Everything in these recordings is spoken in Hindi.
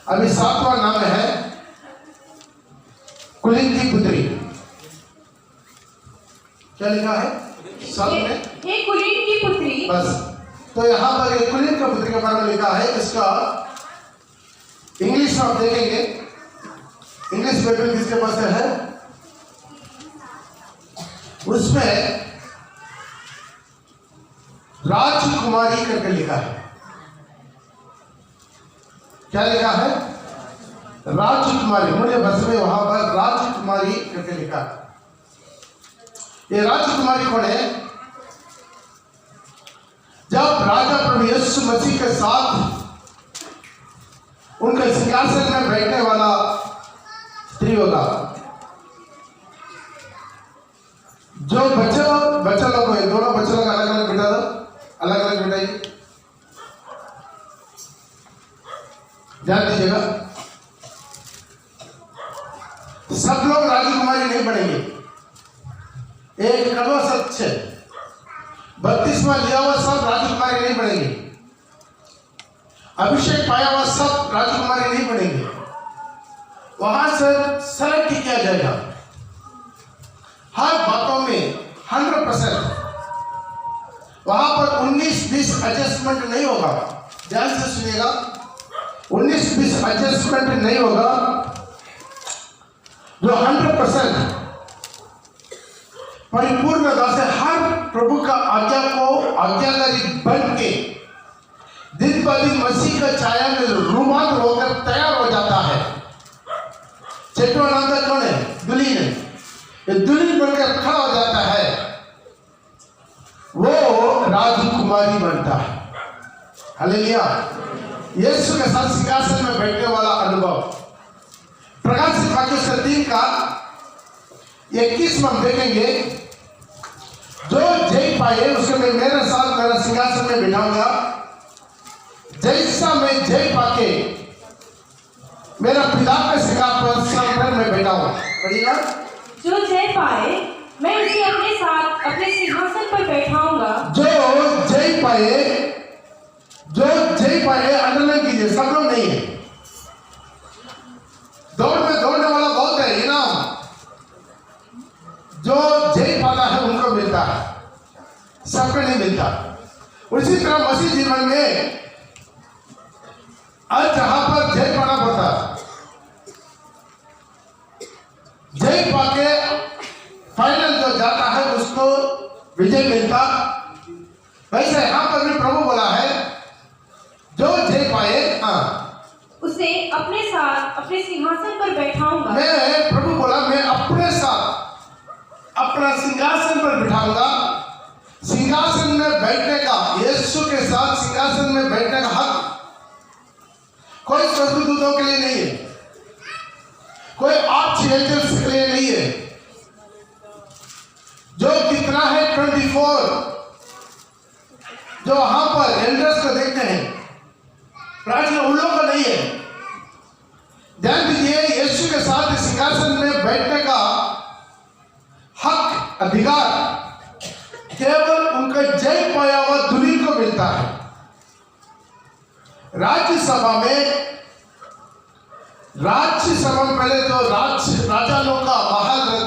अभी 7वां नाम है कुलीन की पुत्री। क्या लिखा है 7 में? हे कुलीन की पुत्री। बस, तो यहाँ पर ये कुलीन का पुत्री के बारे में लिखा है। इसका इंग्लिश में आप देखेंगे, इंग्लिश बाइबल किसके पास है, उसमें राजकुमारी करके लिखा है। क्या लिखा है? राजकुमारी। मुझे बस में वहां पर राजकुमारी करके लिखा है। ये राजकुमारी कौन है? जब राजा प्रभु यीशु मसीह के साथ उनके सिंहासन में बैठने वाला स्त्री होगा, जो बच्चा लोग है, दोनों बच्चे लोग अलग अलग बिठा दो, अलग अलग बिठाइए, ध्यान दीजिएगा। सब लोग राजकुमारी नहीं बनेंगे। एक कड़वा सच है, 32वां लिया हुआ सब राजकुमारी नहीं बनेंगे। अभिषेक पाया हुआ सब राजकुमारी नहीं बनेंगे। वहां से सेलेक्ट किया जाएगा हर बातों में 100%। वहां पर 19-20 एडजस्टमेंट नहीं होगा। ध्यान से सुनिएगा, 19-20 एडजस्टमेंट नहीं होगा। जो 100% परिपूर्णता से हर प्रभु का आज्ञा को आज्ञाकारी बन के दिन ब दिन मसीह का छाया में रूपांतर होकर तैयार हो जाता है। छठवां नाम का कौन है? दुल्हन है। ये दुल्हन बनकर खड़ा हो जाता है, वो राजकुमारी बनता है। हालेलुया। यीशु के साथ सिंहासन में बैठने वाला अनुभव। प्रकाशित वाक्य 3 का 21 में हम देखेंगे, जो जय पाए उसको मैं मेरे साथ मेरा सिंहासन में बिठाऊंगा, जैसा मैं जय पाके मेरा पिता के सिंहासन पर मैं बैठा हूं। पढ़िएगा, जो जय पाए मैं उसे अपने साथ अपने सिंहासन पर बैठाऊंगा। जो जय पाए अंडरलाइन कीजिए, सब लोग नहीं है। दौड़ में दौड़ने वाला बहुत है, इनाम जो जय पाता है उनको मिलता है, सबको नहीं मिलता। उसी तरह मसीह जीवन में आज जहां पर जय पाना पड़ता, जय पाके फाइनल जो जाता है उसको विजय मिलता। वैसे यहां पर भी प्रभु बोला है, जो जय पाए उसे अपने साथ अपने सिंहासन पर बैठाऊंगा। मैं प्रभु बोला, मैं अपने साथ अपना सिंहासन पर बिठाऊंगा। सिंहासन में बैठने का, यीशु के साथ सिंहासन में बैठने का हक कोई स्वर्गदूतों के लिए नहीं है, कोई आर्चएंजल्स के लिए नहीं है। जो कितना है 24 जो वहां पर एल्डर्स को देखते हैं, प्राचीन उन लोगों को नहीं है। ध्यान दीजिए, यीशु के साथ सिंहासन में बैठने का हक, अधिकार केवल उनका जय पाया हुआ दुल्हन को मिलता है। राज्यसभा में पहले जो राजा लोग का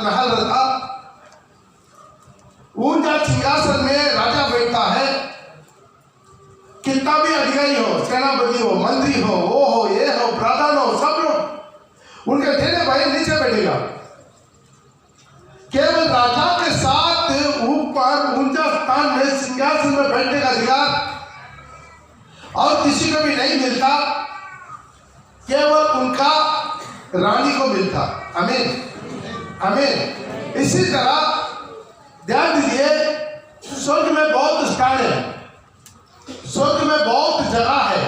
महल रहता, ऊंचा सिंहासन में राजा बैठता है। कितना भी अधिकारी हो, सेनापति हो, मंत्री हो, वो हो, ये हो, प्रधान हो, सब लोग उनके देने भाई नीचे बैठेगा। केवल राजा के साथ ऊपर ऊंचा स्थान में सिंहासन में बैठने का अधिकार और किसी को भी नहीं मिलता, केवल उनका रानी को मिलता। आमीन, आमीन। इसी तरह ध्यान दीजिए, स्वर्ग में बहुत स्थान है, स्वर्ग में बहुत जगह है।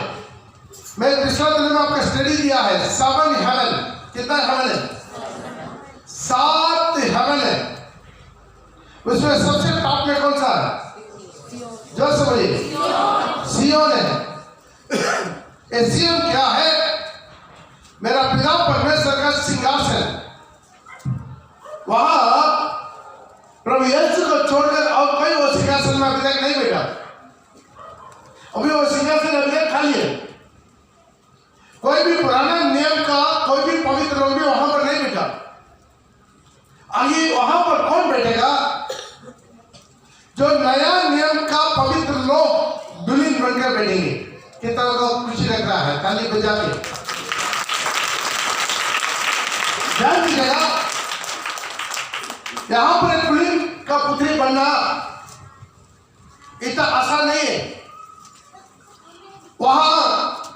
मैं पिछले दिन में आपको स्टडी दिया है, 7 हेवन। कितना हेवन है? 7 हेवन है। उसमें सबसे टॉप में कौन सा है? जो समझिए, सियोन है। सियोन क्या है? मेरा पिता परमेश्वर का सिंहासन। वहां प्रभु यीशु को छोड़कर और कोई वो सिंहासन में अभी तक नहीं बैठा। अभी वो सिंहासन अभी तक खाली है। कोई भी पुराना नियम का कोई भी पवित्र लोग भी वहां पर नहीं बैठा। आगे वहां पर कौन बैठेगा? जो नया नियम का पवित्र लोग दुल्हन बनकर बैठेंगे। कितना को खुशी लग रहा है? ताली बजा के ध्यान दीजिएगा। यहां पर एक दुल्हन का पुत्री बनना इतना आसान नहीं है। वहां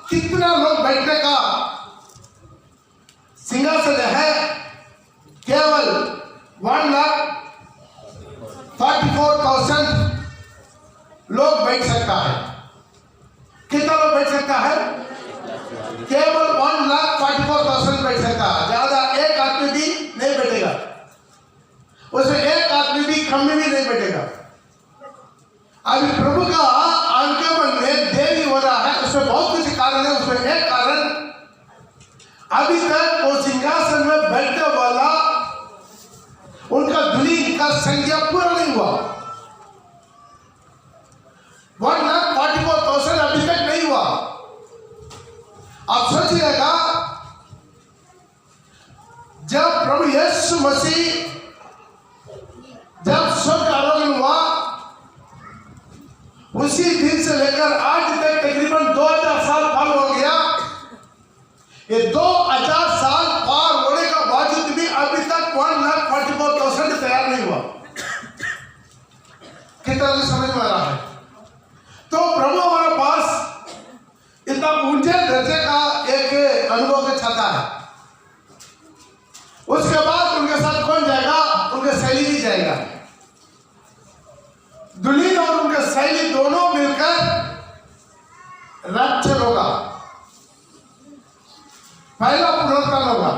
कितना लोग बैठने का सिंहासन है? केवल 1,44,000 लोग बैठ सकता है। कितना लोग बैठ सकता है? केवल 1,44,000 बैठ सकता है। ज्यादा एक आदमी भी नहीं बैठेगा, उसमें एक आदमी भी कम में भी नहीं बैठेगा। अभी प्रभु का आगमन में देरी हो रहा है, उसमें बहुत कुछ कारण है। उसमें एक कारण, अभी तक वो सिंहासन में बैठने वाला उनका दुल्हन का संख्या पूरा नहीं हुआ। 1,44,000 अभी तक नहीं हुआ। आप सोचिएगा, जब प्रभु यीशु मसीह जब स्वर्ग आरोहण हुआ, उसी दिन से लेकर आज तक तकरीबन 2000 साल पार हो गया। ये 2000 साल पार होने का बावजूद भी अभी तक 1,44,000 तैयार नहीं हुआ। कितना समझ में आ रहा है? तो प्रभु हमारे पास इतना ऊंचे दर्जे का एक अनुभव के छाता है। उसके बाद उनके साथ कौन जाएगा? उनके सहेली भी जाएगा। दुल्हन और उनके सहेली दोनों मिलकर रैप्चर होगा, पहला पुनरुत्थान होगा।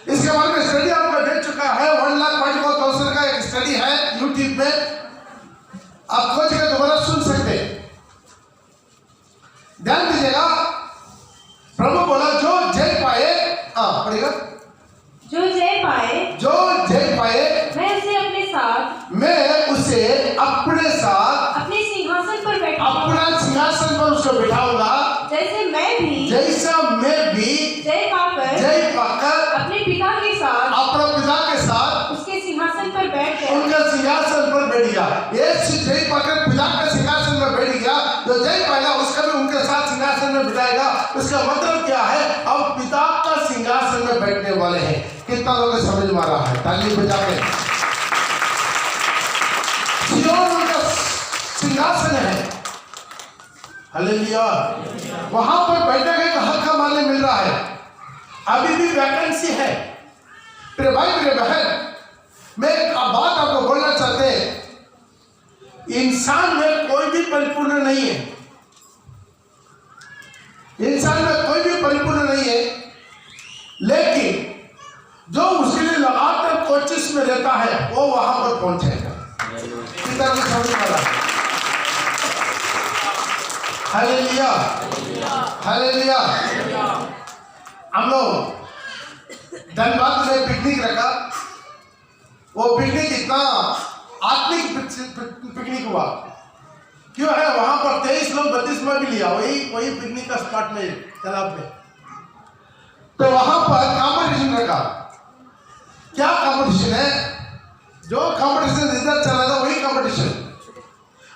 इसके बारे में स्टडी आपका देख चुका है। 1,44,000 का एक स्टडी है यूट्यूब में, आप खोज के दोबारा सुन सकते हैं। ध्यान दीजिएगा, प्रभु बोला जो जय पाए, पढ़ेगा, जो जय पाए, जो जय पाए मैं उसे अपने साथ, मैं उसे अपने साथ अपने सिंहासन पर बैठाऊंगा। अपना सिंहासन पर उसको बिठाऊंगा, जैसे मैं भी जय पाकर अपने पिता के साथ, अपने पिता के साथ उसके सिंहासन पर बैठ गया। उनका सिंहासन पर बैठ गया। यीशु जय पाकर पिता के सिंहासन पर बैठ गया। जो जय पाएगा उसका भी उनके साथ सिंहासन में बिठाएगा। उसका मतलब क्या है? अब पिता का सिंहासन में बैठने वाले हैं। कितना लोगों को समझ में आ रहा है? ताली बजा के। सिय्योन उनका सिंहासन है। हालेलुया। वहां पर बैठने का हक हमारे मिल रहा है। अभी भी वैकेंसी है। मेरे भाई मेरे बहन, मैं एक बात आपको बोलना चाहते हैं, इंसान में कोई भी परिपूर्ण नहीं है। इंसान में कोई भी परिपूर्ण नहीं है, लेकिन जो उसके लिए लगातार कोशिश में रहता है वो वहां पर पहुंचेगा। कितना समझ में आ रहा है? Hallelujah, hallelujah. हम लोग धनबाद में पिकनिक रखा। वो पिकनिक इतना आत्मिक पिकनिक हुआ। क्यों है? वहां पर 23 लोग बपतिस्मा भी लिया, वही पिकनिक का स्पॉट में, तालाब में। तो वहां पर कंपटीशन रखा। क्या कंपटीशन है? जो कंपटीशन इधर चला था वही कंपटीशन।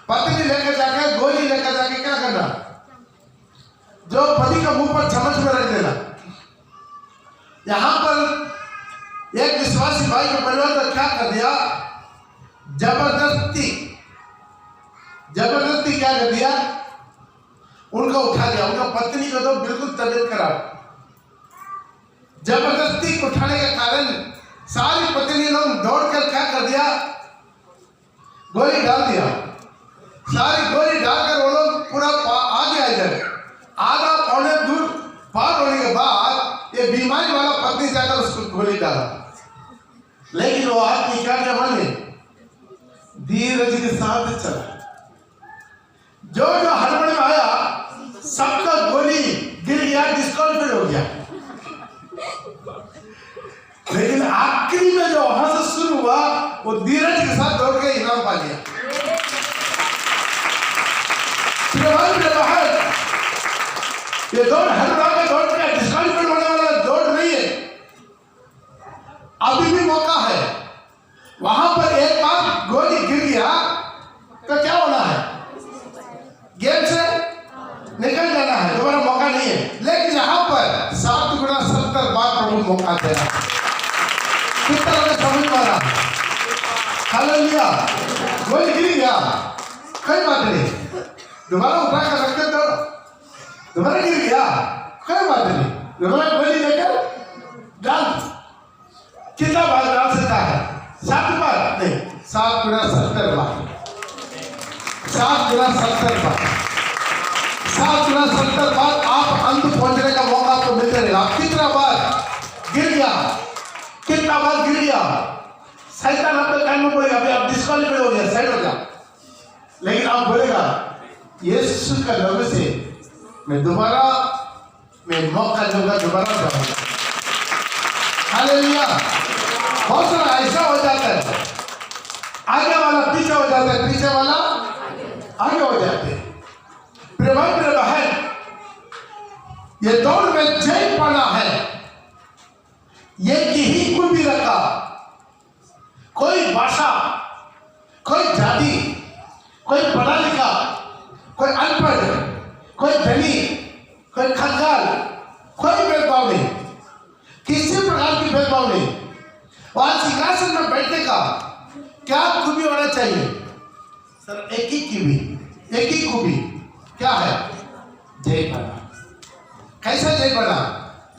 पत्नी लेकर जाके, गोली लेकर जाके क्या करना? जो पति का मुंह पर चम्मच में रख देना। यहां पर एक विश्वासी भाई के परिवार ने क्या कर दिया? जबरदस्ती क्या कर दिया? उनका उठा दिया। उनका पत्नी को तो बिल्कुल तबीयत खराब। जबरदस्ती उठाने के कारण सारी पत्नी लोग दौड़कर क्या कर दिया? गोली डाल दिया। सारी गोली डालकर वो लोग पूरा आ गया इधर। आधा पौने दूर पार होने के बाद ये बीमारी वाला पत्नी जाकर उसको गोली डाला। लेकिन वो आदमी क्या किया? मन में धीरज के साथ चला। जो हड़बड़ में आया सबका गोली गिर गया, डिस्क्वालिफाइड हो गया। लेकिन आखिरी में जो वहां से शुरू हुआ वो धीरज के साथ दौड़ के इनाम पा लिया। ये दोनों दौड़ हर दौड़ का दौड़ का डिस्क्वालीफाइड होने वाला दौड़ नहीं है, अभी भी मौका है। वहां पर एक बार गोली गिर गया तो क्या होना है, गेम से निकल जाना है, दोबारा मौका नहीं है। लेकिन यहाँ पर 7 गुना 70 बार प्रभु मौका दे रहा है। किस तरह से समझ पा रहा, हालेलुया। गोली गिर गया, कोई बात नहीं, दोबारा उठा कर रखते तो दोबारा गिर गया, कोई बात नहीं, दोबारा गोली लेकर डाल, कितना बार डाल सकता है, 7 बार नहीं, 7 गुना 70 बार, 7 गुना 70 बार, 7 गुना 70 बार आप अंत पहुंचने का मौका आपको मिलते रहेगा। कितना बार गिर गया, कितना बार गिर गया, शैतान आपके कान में बोलेगा अभी आप डिस्क्वालीफाइड हो गया, साइड हो जा, लेकिन आप बोलेगा यीशु का नाम से मैं मौका दूंगा, दोबारा जाऊंगा। हालेलुया। बहुत सारा ऐसा हो जाता है, आगे वाला पीछे हो जाता है, पीछे वाला आगे हो जाते हैं। प्रिय भाई प्रिय बहन, ये दौड़ में जय पाना है, ये ही कोई भी रखा, कोई भाषा, कोई जाति, कोई पढ़ा लिखा, कोई अनपढ़, कोई धनी, कोई खंगाल, कोई भेदभाव नहीं, किसी प्रकार की भेदभाव नहीं। वहां सिंहासन में बैठने का क्या खूबी होना चाहिए सर, एक ही खूबी क्या है, जय पाना। कैसा जय पाना,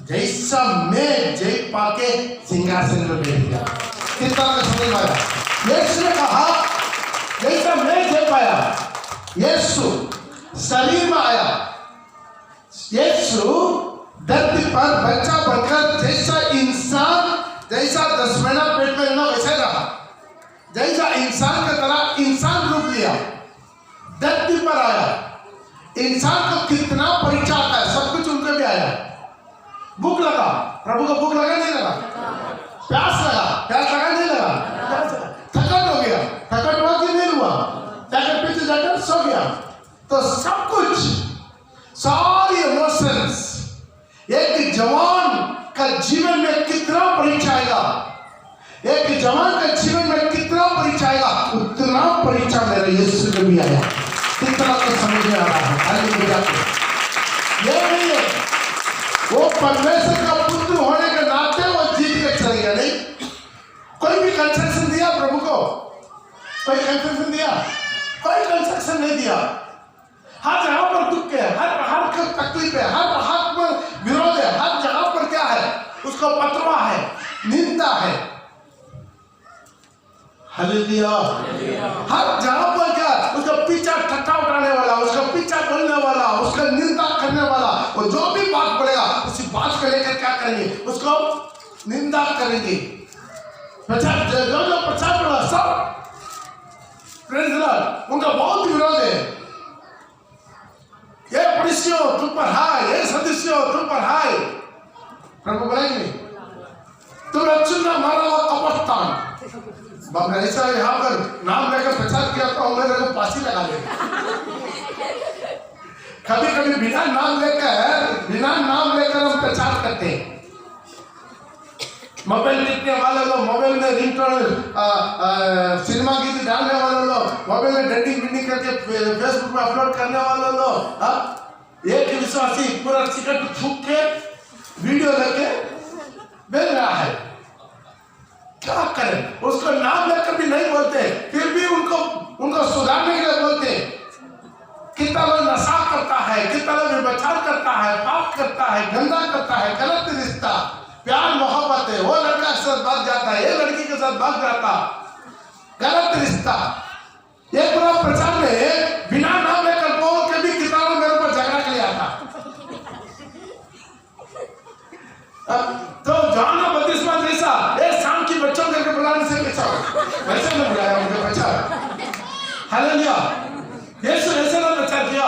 जैसा मैं जय पाके सिंहासन में बैठ गया। किस तरह का समझ आया, यीशु ने कहा जैसा मैं जय पाया, यीशु शरीर में आया, यीशु धरती पर बच्चा बनकर जैसा इंसान, जैसा 10 महीना पेट में रहना वैसे रहा, जैसा इंसान की तरह इंसान रूप लिया, धरती पर आया। इंसान को कितना परीक्षा आता है, सब कुछ उनके भी आया। भूख लगा, प्रभु को भूख लगा नहीं लगा, प्यास लगा नहीं लगा, थकान हो गया, थकान हुआ कि नहीं हुआ, जाकर पीछे जाकर सो गया। तो सब कुछ, सारी इमोशंस, एक जवान का जीवन में कितना परीक्षा आएगा, एक जवान का जीवन में कितना परीक्षा आएगा, उतना परीक्षा मेरे यीशु को भी आया। कितना तो समझ में आ रहा है, हालेलुया। ये नहीं है वो परमेश्वर का पुत्र होने के नाते वो जीत के चले गया, नहीं कोई भी कंसेशन दिया प्रभु को, कोई कंसेशन दिया, कोई कंसेशन नहीं दिया। हर जगह पर दुख है, हर तकलीफ है, हर हाथ पर विरोध है, हर जगह पर क्या है, उसको पतवा है, निंदा है। हालेलुया। हर जगह पर क्या, उसका पीछा ठट्ठा उठाने वाला, उसका पीछा बोलने वाला, उसका निंदा करने वाला, वो जो भी बात बोलेगा उसी बात को लेकर क्या करेंगे, उसको निंदा करेंगे। प्रचार जो प्रचार बोला सब उनका बहुत विरोध है। ये पड़ोसियों तुम पर हाय, ये सदस्यों तुम पर हाय। प्रभु बोलेंगे तुम रचना मारा हुआ कपटस्थान। बाप ऐसा यहाँ पर नाम लेकर प्रचार किया तो मेरे को फांसी लगा दे। कभी कभी बिना नाम लेकर हम प्रचार करते हैं। मोबाइल लिखने वाले लोग, मोबाइल में रिंगटोन सिनेमा गीत डालने वाले लोग, मोबाइल में डेटिंग बिटिंग करके फेसबुक में अपलोड करने वाले लोग, एक विश्वासी पूरा सिगरेट फूंक के वीडियो लेके बेच रहा है। क्या करें, उसको नाम लेकर भी नहीं बोलते, फिर भी उनको सुधारने के लिए बोलते। कितना लोग नशा करता है, कितना लोग व्यभिचार करता है, पाप करता है, गंदा करता है, गलत रिश्ता, प्यार मोहब्बत है, वो लड़का के साथ भाग जाता है, ये लड़की के साथ भाग जाता, गलत रिश्ता। ये पूरा प्रचार में बिना नाम लेकर बोल के भी कितना लोग मेरे ऊपर झगड़ा के लिए आता। तो जाना बत्तीसवां जैसा एक शाम की बच्चों करके बुलाने से कैसा हो, वैसे नहीं बुलाया मुझे प्रचार। हालेलुया। यीशु ऐसे ना प्रचार किया।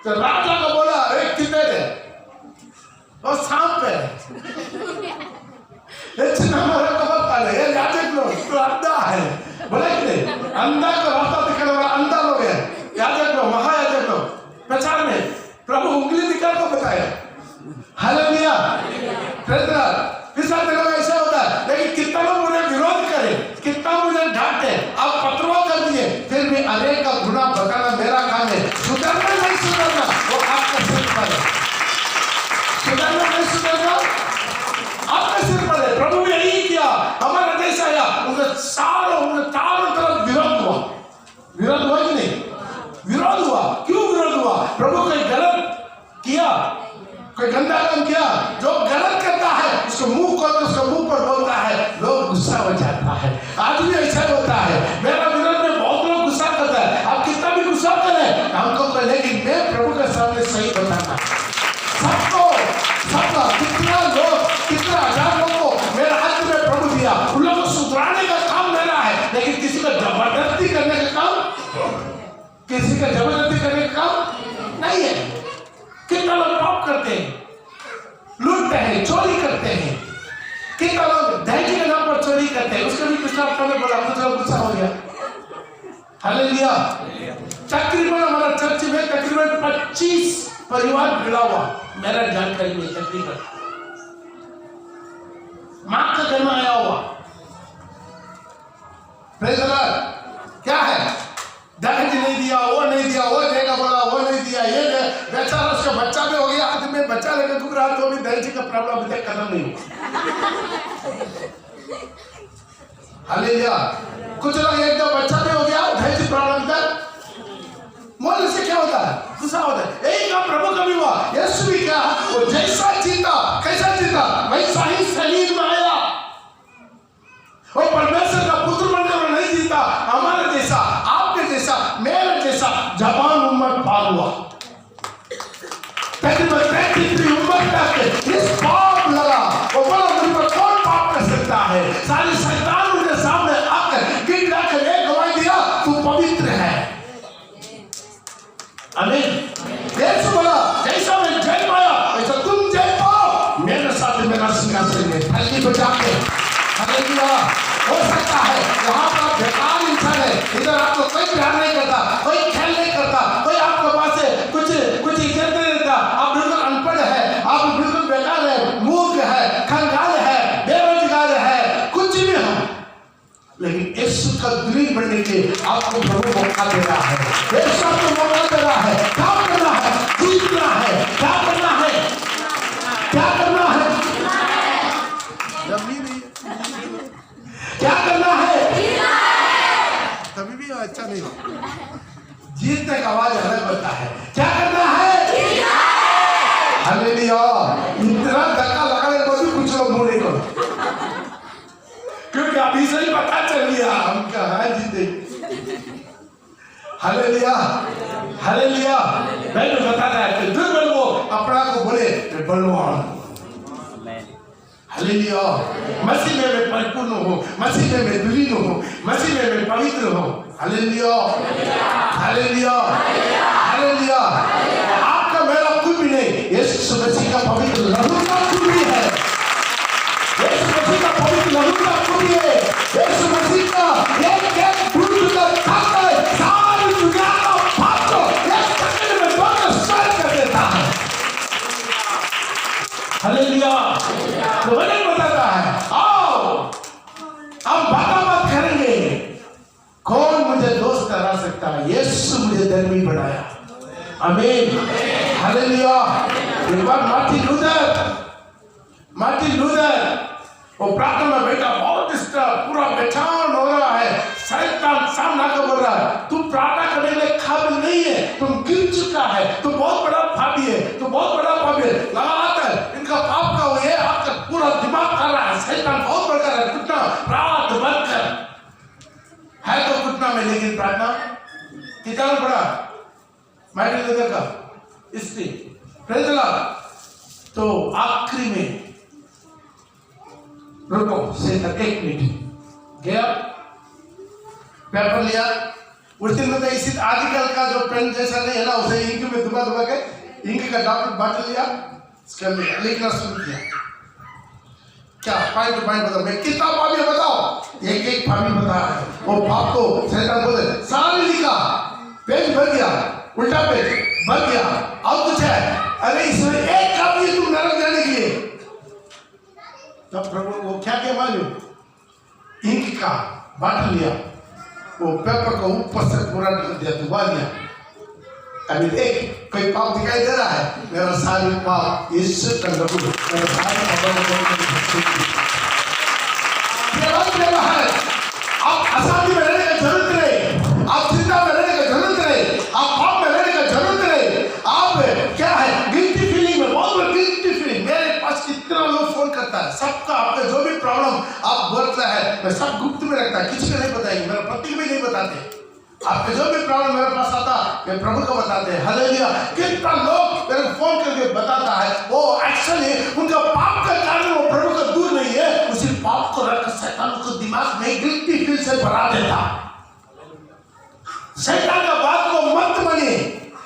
तो राजा को बोला एक कितने दे, और सांप है, ये चिन्ह हमारे कबर पाले, ये याजक लोग तो अंधा है, बोला कि अंधा को रास्ता दिखाने वाला अंधा लोग है, याजक लोग, महायाजक लोग। प्रचार में प्रभु उंगली निकाल को बताया। Hallelujah, praise the Lord. इस बात में ऐसा होता है, लेकिन कितना लोग मुझे विरोध करे, कितना मुझे डांटे, आप पत्रों कर दिए, फिर भी अनेक का गुनाह बताना मेरा काम है। सुधरना नहीं सुधरना वो आपका सिर पर है। सुधरना नहीं सुधरना आपका सिर पर है। प्रभु ने यही किया, हमारा देश आया, उनके चारों तरफ विरोध हुआ। विरोध हुआ कि नहीं? विरोध हुआ। क्यों विरोध हुआ? प्रभु कोई गलत किया, कोई गंदा काम किया। जो गलत करता है उसको मुंह खोल के उसको मुंह पर बोलता है, लोग गुस्सा हो जाता है। आज भी ऐसा होता है, मेरा विरोध में बहुत लोग गुस्सा करता है। आप कितना भी गुस्सा करें हमको कोई, लेकिन मैं प्रभु के सामने सही बताना। सबको कितना लोग, कितना हजार लोगों को मेरे हाथ में प्रभु दिया, उन लोगों को सुधराने का काम मेरा है, लेकिन किसी को जबरदस्ती करने का काम, किसी का जबरदस्ती करने का काम नहीं है। कितना लोग पाप करते हैं, लूटते हैं, चोरी करते हैं। कितना लोग धैर्य के नाम पर चोरी करते हैं। उसका भी पिछला हफ्ता में बोला, कुछ लोग गुस्सा हो गया। हालेलुया। तकरीबन हमारा चर्च में तकरीबन 25 परिवार भिड़ा हुआ, मेरा जानकारी में तकरीबन मां का जन्म आया हुआ। Praise the Lord. क्या है? दहेज नहीं दिया, वो नहीं दिया, वो देगा बोला, वो नहीं दिया, ये बेचारा उसका बच्चा भी हो गया, हाथ में बच्चा लेकर घूम रहा, तो भी दहेज का प्रॉब्लम अभी तक खत्म नहीं हुआ। हालेलुया। कुछ लोग एक दो बच्चा भी हो गया, दहेज प्रॉब्लम तक मोल से क्या होता है? गुस्सा होता है। यही काम प्रभु का भी हुआ। यीशु भी क्या, वो जैसा जीता, कैसा जीता, वैसा ही शरीर में आया। और परमेश्वर का पुत्र बनने में नहीं जीता, हमारे जैसा, आपके जैसा, मेरे जैसा जवान उम्र पार हुआ। तकरीबन 33 उम्र तक इस पाप लगा, वो बोला मुझ पर कौन पाप कर सकता है? सारी शैतान उनके सामने आकर गिरा कर एक गवाही दिया, तू पवित्र है। आमीन। यीशु बोला, जैसा मैं जय पाया वैसा तुम जय पाओ। मेरे साथ मेरा सिंहासन में थाली बजा के। हालेलुया। हो सकता है यहाँ पर बेकार इंसान है, इधर आपको कोई प्यार नहीं करता, कोई ख्याल नहीं करता, कोई आपके पास से कुछ इज्जत नहीं देता, आप बिल्कुल अनपढ़ है, आप बिल्कुल बेकार है, मूर्ख है, कंगाल है, बेरोजगार है, कुछ भी हो, लेकिन यीशु का दूरी बनने के आपको प्रभु मौका दे रहा है। यीशु आपको मौका दे रहा है। क्या करना है? जीतना है। क्या करना है? क्या करना है? क्या करना है? तभी भी अच्छा नहीं होगा। जीतने का आवाज अलग होता है। क्या करना है? हालेलुया। इतना धक्का लगाने को भी कुछ लोग मुंह नहीं खोलते, क्योंकि अभी से ही पता चल गया हम कहाँ जीते। हालेलुया। हालेलुया। मैं तो बता रहा है, दुर्बल को अपना को बोले बलवान। हालेलुया। मसीह में मैं परिपूर्ण हूँ, मसीह में मैं दुलीन हूँ, मसीह में मैं पवित्र हूँ। हालेलुया। हालेलुया। हालेलुया। आपका मेरा कुछ भी नहीं, यीशु मसीह का पवित्र लहू का कुछ भी है। यीशु मसीह का पवित्र लहू का कुछ भी है। यीशु मसीह का एक दूध का खाकर सारी दुनिया का पाप को एक सेकंड में धोकर साफ कर देता है। हालेलुया। तो वचन बताता है, आओ हम बात करेंगे, कौन मुझे दोस्त करा सकता है? यीशु मुझे धर्मी बनाया। आमीन। हालेलुया। एक बार मार्टिन लूथर वो प्रार्थना में बैठा, बहुत डिस्टर्ब, पूरा बेचैन हो रहा है, शैतान सामना कर बोल रहा है, तू प्रार्थना करने के लिए काबिल नहीं है, तुम गिर चुका है, तू बहुत बड़ा पापी है, तू बहुत बड़ा पापी है। लगातार इनका पाप का ये आपका पूरा दिमाग कर रहा है, शैतान बहुत बड़ा कर रहा है, कुटना प्रार्थना बंद कर है तो कुटना में, लेकिन प्रार्थना कितना बड़ा मार्टिन लूथर का स्त्री। Praise the Lord. तो आखिरी में रुको सेंटर, एक मिनट गया, पेपर लिया, उस दिन में तो इसी आजकल का जो पेन जैसा नहीं है ना, उसे इंक में दुबा के इंक का डॉक्टर बांट लिया, इसके अंदर लिखना शुरू किया। क्या पॉइंट टू पॉइंट बताओ, मैं कितना पापी है बताओ, एक एक पापी बता रहा है। वो पाप को शैतान बोले सारे लिखा, पेज भर गया, उल्टा पेज बन गया। अब कुछ है, अरे इसमें एक काफी है तुम नरक जाने के लिए। तब प्रभु वो क्या क्या मालूम, इंक का बाटल लिया, वो पेपर को ऊपर से पूरा डुबा दिया। अभी देख कोई पाप दिखाई दे रहा है, मेरा सारे पाप यीशु का लहू, मेरा सारे आप अशांति में रहने का जरूरत नहीं, आप चिंता में रहने का जरूरत नहीं, आप पाप में रहने का जरूरत नहीं। आप क्या है गिल्टी फीलिंग में, बहुत बड़ी गिल्टी फीलिंग। मेरे पास कितना लोग फोन करता है, सबका आपका जो भी प्रॉब्लम आप बोलता है मैं सब गुप्त में रखता है, किसी को नहीं बताएंगे, मेरा पति भी नहीं बताते। आपके जो भी प्रॉब्लम मेरे पास आता मैं प्रभु को बताते हैं। हालेलुया। कितना लोग मेरे फोन करके बताता है, वो एक्चुअली उनका पाप का कारण वो प्रभु का दूर नहीं है, उसी पाप को रख शैतान को दिमाग में गिल्टी फील से भरा देता। शैतान का बात को मत मानिए,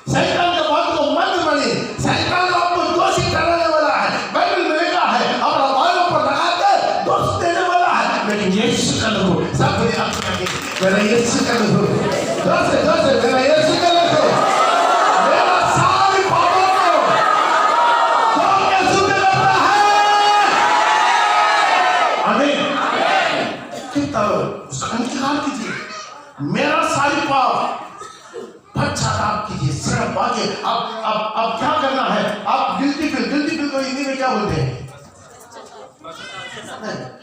शैतान का बात को मत मानिए। शैतान आपको दोषी कराने वाला है, बाइबल में लिखा है अपना बालों पर लगाकर दोष देने वाला है, लेकिन यीशु का लहू सब मेरा यीशु का लहू, मेरा यीशु का लहू मेरा सारे पापों को धो के शुद्ध करता है। आमीन। कितना उसका अंगीकार कीजिए, मेरा सारे पाप पश्चाताप कीजिए, सिर्फ आगे। अब क्या करना है, आप गिल्टी फील को हिंदी में क्या बोलते हैं,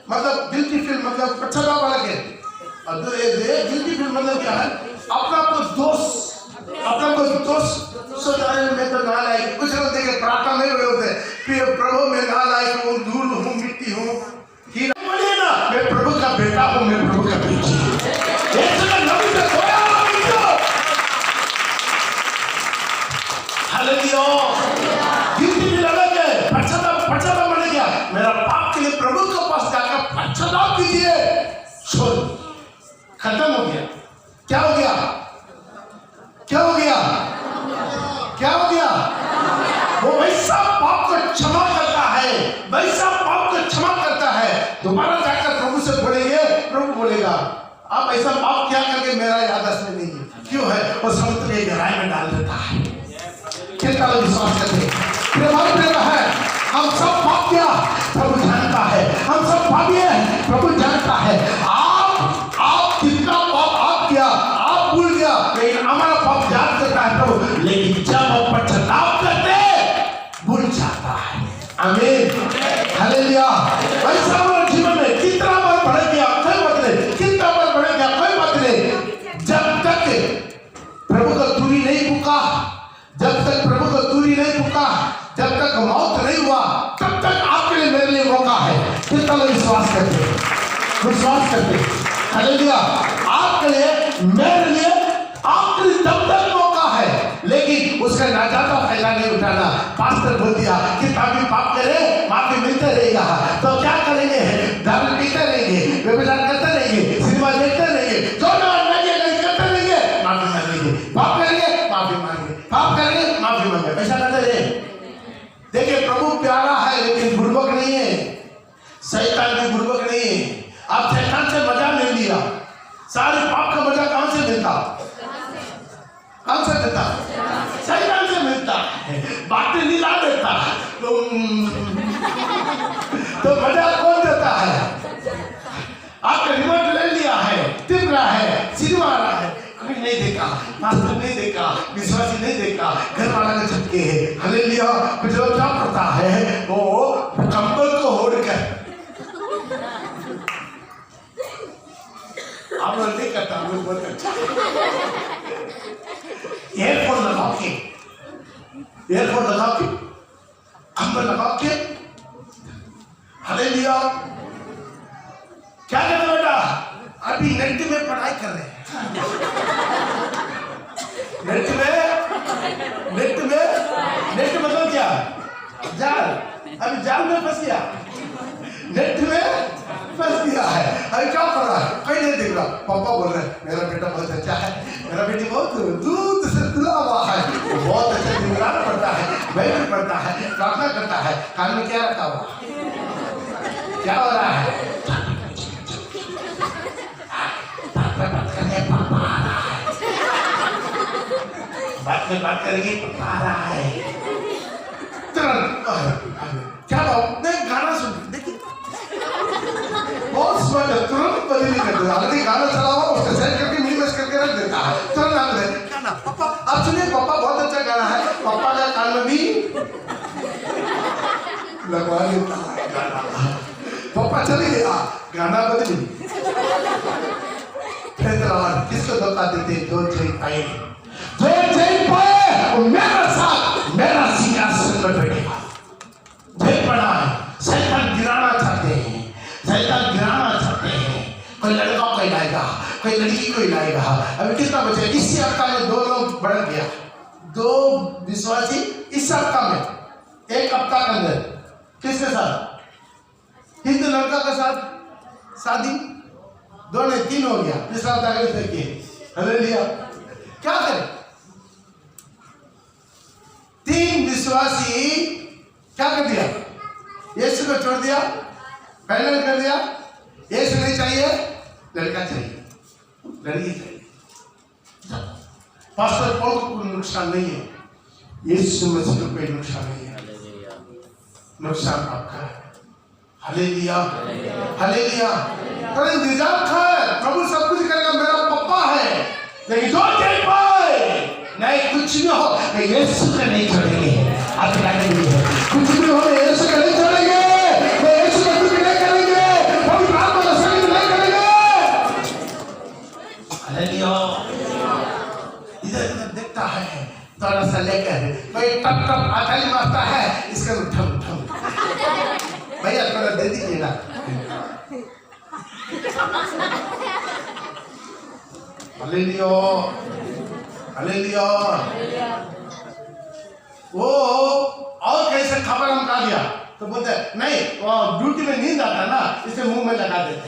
मतलब गिल्टी फील मतलब पश्चाताप अलग है। गिल्टी फील मतलब क्या है, अपना को दोष सोचाने में तो नालायक। कुछ लोग देखे प्रार्थना नहीं हुए होते, फिर प्रभु में नालायक हूँ, धूल हूँ, मिट्टी हूँ, हीरा बोलिए ना, मैं प्रभु का बेटा हूँ, मैं प्रभु का बेटी हूँ। पश्चाताप मैंने क्या, मेरा पाप के लिए प्रभु के पास जाकर पश्चाताप कीजिए, खत्म हो गया। क्या हो गया, क्या हो गया, क्या हो गया? वो वैसा पाप को क्षमा करता है, वैसा पाप को क्षमा करता है। दोबारा जाकर प्रभु से बोलेंगे, प्रभु बोलेगा आप ऐसा पाप क्या करके मेरा याददाश्त में नहीं है, क्यों है? वो समुद्र के गहराई में डाल देता है। कितना लोग विश्वास करते हैं? है हम सब पाप किया, प्रभु जानता है, हम सब पापी हैं, प्रभु जानता है। आप कितना पाप आप किया, आप भूल गया, लेकिन हमारा पाप याद करता है प्रभु, लेकिन जब आप पश्चाताप करते भूल जाता है। आमीन, हालेलुया। वैसा हमारे जीवन में कितना बार बढ़ गया कोई बात नहीं, कितना बार बढ़ गया कोई बात नहीं, जब तक प्रभु का दूरी नहीं पुका, जब तक प्रभु का दूरी नहीं पुका, जब तक मौत नहीं हुआ, तब तक आपके लिए मेरे लिए मौका है। कितना लोग विश्वास करते हैं, विश्वास करते हैं? हालेलुया। आपके लिए मेरे लिए आपके लिए तब तक मौका है, लेकिन उसका नाजाता फायदा नहीं उठाना। पास्टर बोल दिया कि ताकि पाप करे माफी मिलते रहेगा, तो क्या करेंगे? दारू पीते रहेंगे, व्यभिचार करते रहेंगे, सिनेमा देखते रहेंगे, जो करते रहेंगे, माफी मांगेंगे, पाप करेंगे माफी मांगेंगे, पाप करेंगे माफी मांगेंगे, ऐसा करते रहे। देखिए प्रभु प्यारा है, लेकिन बुर्बक नहीं है, शैतान भी बुर्बक नहीं है। आप शैतान से मजा नहीं लिया, सारे पाप का मजा कहां से मिलता? कहां से मिलता? शैतान से मिलता है। बातें निला देता तो मजा कौन देता है? आपने रिमोट ले लिया है, टिप रहा है, सिनेमा आ रहा है, कोई नहीं देखा, पास्टर नहीं देखा, विश्वासी नहीं देखा, घर वाला का झटके है। हालेलुया। कुछ लोग क्या करता है, वो कंबल को ओढ़कर, आप लोग नहीं करता, हम लोग बहुत अच्छा, एयरफोन लगा के, कंबल लगा के, हालेलुया। क्या करना बेटा? अभी नेट में पढ़ाई कर रहे हैं, नेट मतलब क्या? जाल। अभी जाल में फंस गया, नेट में फंस गया है। अभी क्या कर रहा है? कोई नहीं देख रहा। पापा बोल रहे हैं मेरा बेटा बहुत अच्छा है, मेरा बेटी बहुत दूध से तुला हुआ है, बहुत अच्छा निगरान पढ़ता है, बाइबल पढ़ता है, प्रार्थना करता है। कान में क्या रखा हुआ? क्या हो रहा है? बात में बात करेंगे, पापा आ रहा है तुरंत। क्या बात, नहीं गाना सुन, देखिए बहुत स्मार्ट है, तुरंत बदली नहीं करता। हालांकि गाना चला हुआ उसका सेट करके मिनिमाइज करके रख देता है, तुरंत नाम दे गाना। पापा आप सुनिए, पापा बहुत अच्छा गाना है, पापा का कान में भी लगवा देता है गाना। पापा चले गया, गाना बदली। किसको धोखा देते? जो जय पाए, जो जय पाए मेरा साथ, मेरा सिंहासन पर बैठेगा। जय पड़ा है, शैतान गिराना चाहते हैं, शैतान गिराना चाहते हैं। कोई लड़का को लाएगा, कोई लड़की को लाएगा। अभी कितना बचे? इसी हफ्ता में 2 लोग बढ़ गया, 2 विश्वासी इस हफ्ता में, एक हफ्ता के अंदर। किसके साथ? हिंदू लड़का के साथ शादी, 2 नहीं 3 हो गया। तीसरा तारीख देखिए, हालेलुया। क्या करें? 3 विश्वासी क्या कर दिया? यीशु को छोड़ दिया, फाइनल कर दिया। यीशु नहीं चाहिए, लड़का चाहिए, लड़की चाहिए। पास्टर पॉल को कोई नुकसान नहीं है, यीशु मसीह को कोई नुकसान नहीं है, नुकसान आपका है। Hallelujah, hallelujah. पर इंतजार कर, प्रभु सब कुछ करेगा, मेरा पप्पा है। लेकिन जो जय पाए, नहीं कुछ भी हो, मैं यीशु को नहीं छोड़ेंगे। आप लाने भी है, कुछ भी हो यीशु को नहीं छोड़ेंगे, मैं यीशु को कुछ नहीं करेंगे, पवित्र आत्मा का संग नहीं करेंगे। हालेलुया। इधर देखता है, थोड़ा सा लेकर कोई टप टप आताली मारता है, इसका ठम ठम भैया थोड़ा दे दीजिए ना। Hallelujah, hallelujah. वो और कैसे खबर हम खा लिया तो बोलते नहीं, वो ड्यूटी में नींद आता ना, इसे मुंह में लगा देते।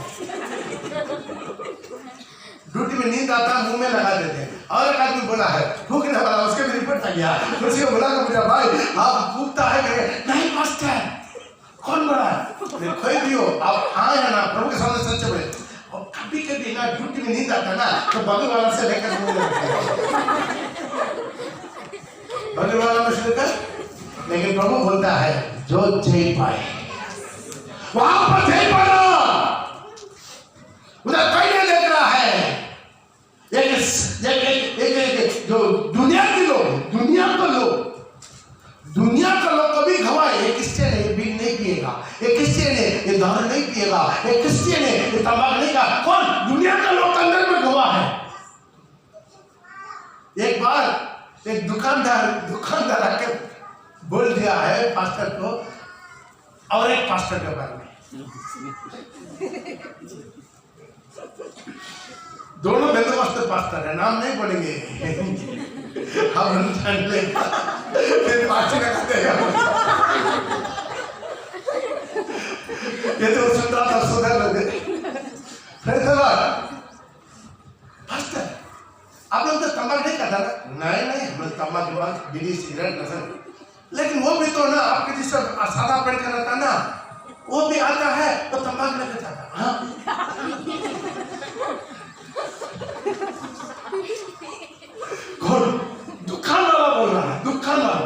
ड्यूटी में नींद आता, मुंह में लगा देते। और एक आदमी बोला है फूकने वाला, उसके भी रिपोर्ट आ गया। उसी को बोला कि भाई आप फूकता है? नहीं मास्टर, कौन बोला? कोई भी हो, आप हाँ या ना प्रभु के सामने सच बोले। और कभी कभी ना ड्यूटी में नींद आता ना, तो बगल वाला से लेकर मुंह में लगता है, बगल वाला में से लेकर। लेकिन प्रभु बोलता है जो जय पाए, वहां पर जय पाना। उधर कोई नहीं देख रहा है। एक जो दुनिया के लोग, दुनिया का लोग कभी गवाए, ये क्रिश्चियन है, ये बीड़ी नहीं पिएगा, ये क्रिश्चियन है, ये दारू नहीं पिएगा, ये क्रिश्चियन है, ये तंबाकू नहीं खा। कौन? दुनिया का लोग अंदर में गवाह है। एक बार एक दुकानदार आके बोल दिया है पास्टर को और एक पास्टर के बारे में, दोनों बेंदोबस्त पास्टर है, नाम नहीं बोलेंगे, हम जान लेगा, फिर पास्टर लगा देगा। ये तो सुन रहा था, सुधर लगे। पास्टर आप लोग तो तंबाकू नहीं खाता ना? नहीं, हम लोग तंबाकू, बीड़ी, सिगरेट, नशा। लेकिन वो भी तो ना आपके जिससे सादा पेंट का रहता ना, वो भी आता है तो तंबाकू नहीं खाता। हाँ दुकान वाला बोल रहा है, दुकान वाला,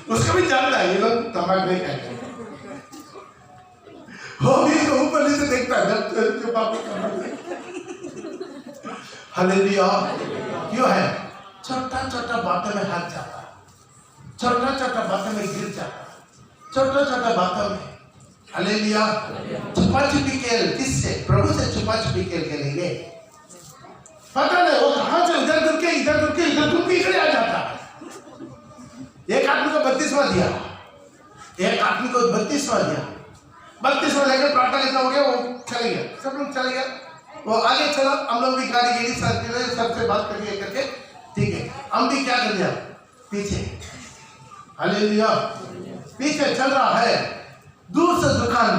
उसका भी जानता है ये लोग तंबाकू नहीं खाते। वो भी तो ऊपर नीचे देखता है जब बापू। हालेलुया। क्यों है? छोटा छोटा बातों में हाथ जाता, छोटा छोटा बातों में गिर जाता, छोटा छोटा बातों में। हालेलुया। छुपा छुपी खेल, किससे? प्रभु से छुपा छुपी खेल खेलेंगे। पता नहीं वो कहां से इधर घुर के इधर आ जाता है। एक आदमी को 32वां दिया, एक आदमी को 32वां दिया, 32वां लेकर प्रार्थना लिखा हो गया, वो चले गया, सब लोग चले गए। वो आगे चला, हम लोग भी गाड़ी सबसे बात करके ठीक है, हम भी क्या कर दिया पीछे। हालेलुया। पीछे चल रहा है, दूर से दुकान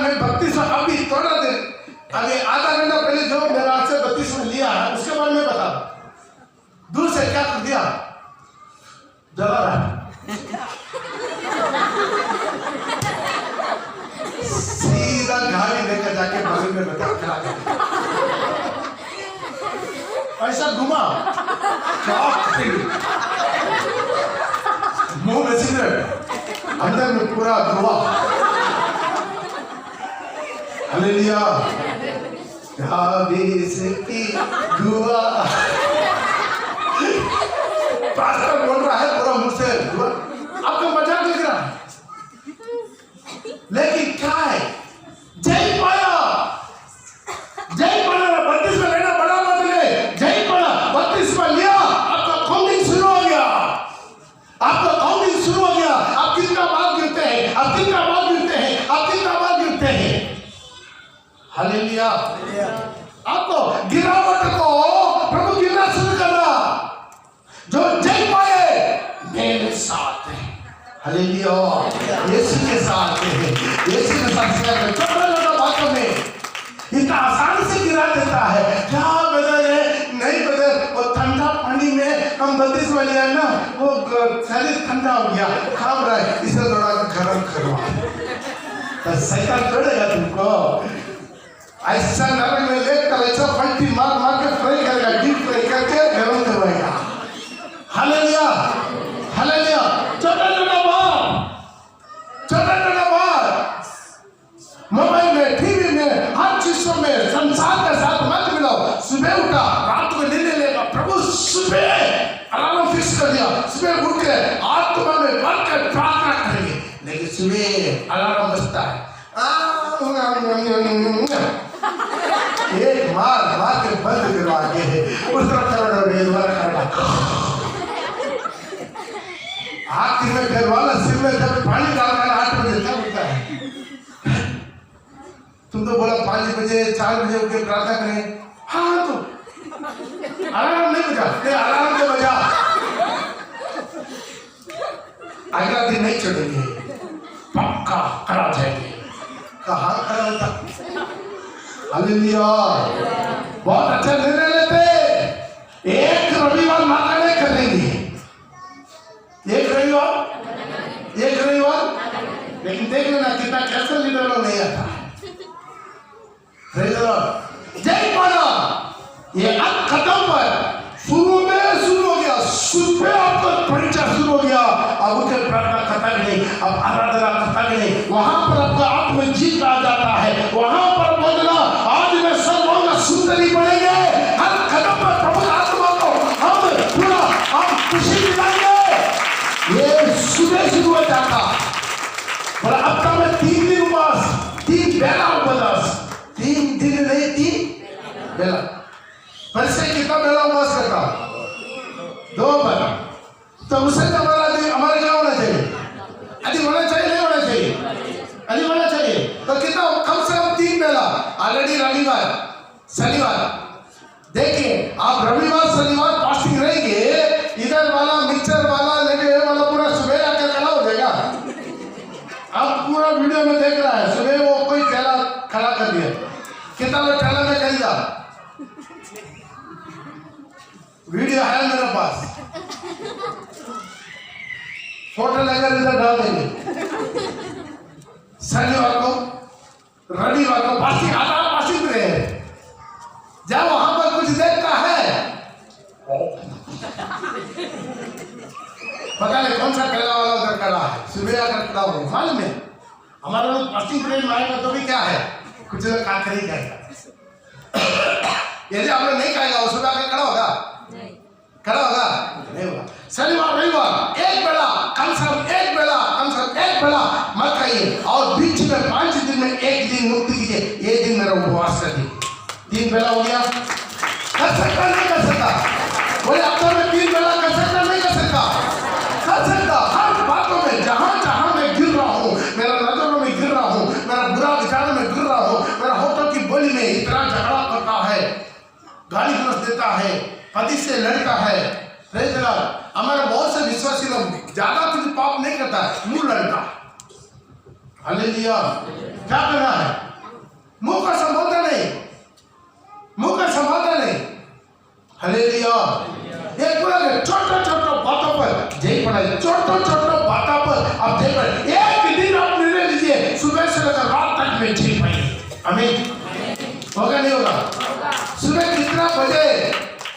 में 32वां, अभी थोड़ा देर, अभी आधा घंटा पहले जो मेरा आपसे 32वां लिया है उसके बारे में बता। दूर से क्या कर दिया? जला रहा, सीधा गाड़ी लेकर जाके बगल में बैठा, ऐसा घुमा मुंह में सिगरेट, अंदर में पूरा दुआ। हालेलुया, याबेस की दुआ। पास्टर बोल रहा है पूरा मुंह से दुआ, आपका मजाक लग रहा है, लेकिन क्या है? जय पाया, जय पाया। 32 में लेना बड़ा मत ले, जय पाया 32 में लिया, आपका काउंटिंग शुरू हो गया, आपका काउंटिंग शुरू हो गया। आप कितना बार गिरते हैं, आप कितना बार गिरते हैं, आप कितना बार गिरते हैं। हालेलुया, आपको गिरावट को प्रभु गिरना शुरू करना। जो जय पाए मेरे साथ है, हालेलुया, यीशु के साथ है, यीशु के साथ है। छोटा छोटा बातों में इतना आसानी से गिरा देता है। क्या बदल है? नहीं बदल। वो ठंडा पानी में हम 32 में लिया ना, वो शरीर ठंडा हो गया, काम रहा है, इसे थोड़ा गर्म करवा, तो शैतान छोड़ेगा तुमको। ऐसा नरक में लेकर ऐसा पलटी मार मार के फ्राई करेगा, डीप फ्राई करके गर्म करवाएगा। Hallelujah, hallelujah. छोटा छोटा बात, छोटा छोटा बात, मोबाइल में, टीवी में, हर चीजों में संसार के साथ मत मिलाओ। सुबह उठा, रात को नींद लेगा, प्रभु सुबह अलार्म फिक्स कर दिया, सुबह उठ के आत्मा में भर कर प्रार्थना करेंगे। लेकिन सुबह अलार्म बजता है, एक मार मार के बंद करवा के उस तरफ आखिर में घर वाला सिर में जब पानी डालता है 8 बजे तब उठता है। तुम तो बोला 5 बजे 4 बजे उठ के प्रार्थना करें। हाँ, तो अलार्म नहीं बजा, अलार्म तो बजा। अगला दिन नहीं चढ़ेंगे, पक्का खड़ा जाएंगे। कहाँ खड़ा होता? हालेलुया, बहुत अच्छा निर्णय लेते। एक रविवार माता नहीं करेंगे, एक रविवार, लेकिन देख लेना कितना कैसे लीडर लोग नहीं आता। जय पाना, ये अब खत्म पर शुरू में शुरू हो गया, सुबह आपका परीक्षा शुरू हो गया। अब उनके प्रार्थना खत्म नहीं, अब आराधना खत्म नहीं, वहां पर आपका आत्म जीत आ जाता है। वहां पर बोलना आज मैं सब होगा, सुंदरी बनेंगे। हर कदम पर प्रभु आत्मा को हम पूरा हम खुशी दिलाएंगे। ये सुबह शुरू हो जाता, पर अब तक मैं 3 दिन उपवास, 3 बेला उपवास, 3 दिन नहीं 3 बेला। परिचय कितना बेला उपवास करता? 2 बेला। तो उसे हमारे क्या होना चाहिए? अधिक होना चाहिए, नहीं होना चाहिए? अधिक होना चाहिए। तो कितना? कम से कम 3 बेला। ऑलरेडी रविवार शनिवार, देखिए आप रविवार शनिवार फास्टिंग रहेंगे, इधर वाला मिक्सर वाला लेके वाला पूरा सुबह आकर खड़ा हो जाएगा। आप पूरा वीडियो में देख रहा है, सुबह वो कोई ठेला खड़ा कर दिया, कितना लोग ठेला में खरीदा, वीडियो है मेरे पास, फोटो लेकर इधर डाल देंगे। शनिवार को रविवार को फास्टिंग आता, फास्टिंग रहे। जब वहां पर कुछ देखता है, पता नहीं कौन सा ठेला वाला उधर खड़ा है, सुबह आकर खड़ा हो, मालूम है हमारा लोग फास्टिंग पीरियड में आएगा तो भी क्या है, कुछ लोग खा कर ही खाएगा। यदि आप लोग नहीं खाएगा, वो सुबह आकर खड़ा होगा, खड़ा होगा नहीं होगा। शनिवार रविवार एक बेला, कम से कम एक बेला, कम से कम एक बेला मत खाइए, और बीच में 5 दिन में 1 दिन मुक्ति कीजिए। ये दिन मेरा उपवास कर दी, 3 बेला हो गया। कर सकता नहीं कर सकता? बोले अब तो मैं 3 बेला कर सकता नहीं कर सकता? कर सकता। हर बातों में जहां जहां मैं गिर रहा हूँ, मेरा नजरों में गिर रहा हूँ, मेरा बुरा विचार में गिर रहा हूँ, मेरा होठों की बोली में इतना झगड़ा करता है, गाली गलौज देता है, पति से लड़ता है। हमारे बहुत से विश्वासी लोग ज्यादा कुछ पाप नहीं करता है, मुंह लड़ता है। हालेलुया, क्या करना है? मुंह का संबोधन नहीं, मुंह का संबोधन नहीं। हालेलुया, ये पूरा छोटा छोटा बातों पर जय पढ़ाई, छोटा छोटा बातों पर आप जय पढ़ाई। एक दिन आप निर्णय लीजिए, सुबह से लेकर रात तक में जय पढ़ाई। आमीन, होगा नहीं होगा? सुबह कितना बजे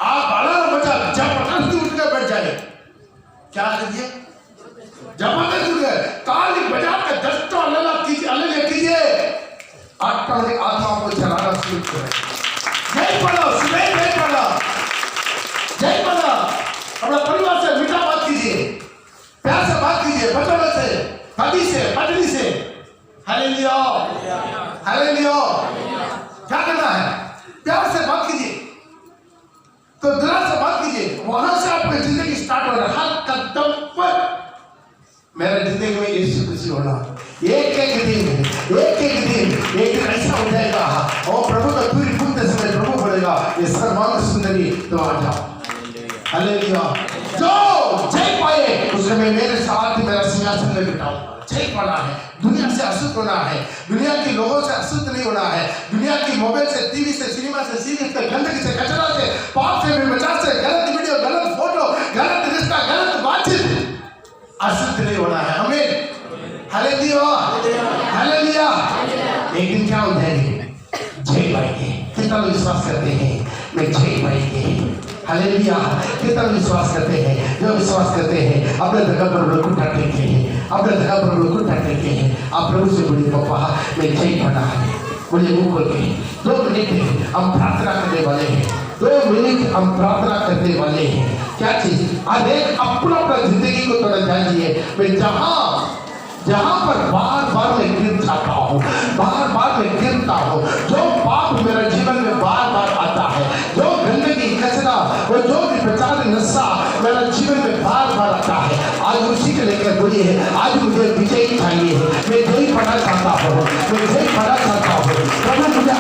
आप 12 बजे जब जाए, क्या करिए? जबरदस्त जुड़ गए, ताली बजा के 10 तो अलग कीजिए, आत्मिक आत्मा को चलाना शुरू करें। जय पढ़ो, सुबह जय पढ़ो, जय पढ़ो। अपना परिवार से मीठा बात कीजिए, प्यार से बात कीजिए, बचपन से, पति से, पत्नी से। Hallelujah, hallelujah. क्या करना है? प्यार से बात कीजिए, तो दिल से बात कीजिए, वहां से आपकी जिंदगी स्टार्ट हो रहा है। हर कदम पर मेरे जिंदगी में यीशु खुशी होना, एक दिन ऐसा हो जाएगा और प्रभु का पूरी पूर्ण समय प्रभु बोलेगा, ये सर्वांग सुंदरी तो आ जाओ। हालेलुया। जो जय पाए उस समय मेरे साथ मेरा सिंहासन में बिठाऊंगा। जय पाना है, दुनिया से अशुद्ध होना है, दुनिया के लोगों से अशुद्ध नहीं होना है, दुनिया की मोबाइल से, टीवी से, सिनेमा से, सीरीज से, गंदगी से, कचरा से, पाप से, व्यभिचार से, गलत वीडियो, गलत फोटो, गलत रिश्ता, गलत बातचीत, अशुद्ध नहीं होना है हमें। Hallelujah, hallelujah. एक दिन क्या हो जाएंगे? जय पाएंगे। कितना लोग विश्वास करते हैं मैं जय पाएंगे? हालेलुया। कितना विश्वास करते हैं? जो विश्वास करते हैं अपने जगह पर लोग उठा टेके हैं, अपने जगह पर लोग उठा टेके हैं। आप प्रभु से बोलिए, पापा मैं जय पाना है। बोलिए मुंह खोल के। 2 मिनट हम प्रार्थना करने वाले हैं, 2 मिनट हम प्रार्थना करने वाले हैं। क्या चीज? आज एक अपना जिंदगी को थोड़ा जानिए। मैं जहां पर बार मैं गिर जाता हूँ, बार मैं गिरता हूँ, जो पाप मेरे जीवन में बार आता है, जो गंदगी, कचरा, वो जो भी प्रचार नशा मेरा जीवन में बार आता है, आज उसी के लेकर बोलिए, आज मुझे विजय चाहिए, मैं जय पढ़ना चाहता हूँ, मैं जय पढ़ना चाहता हूँ। प्रभु मुझे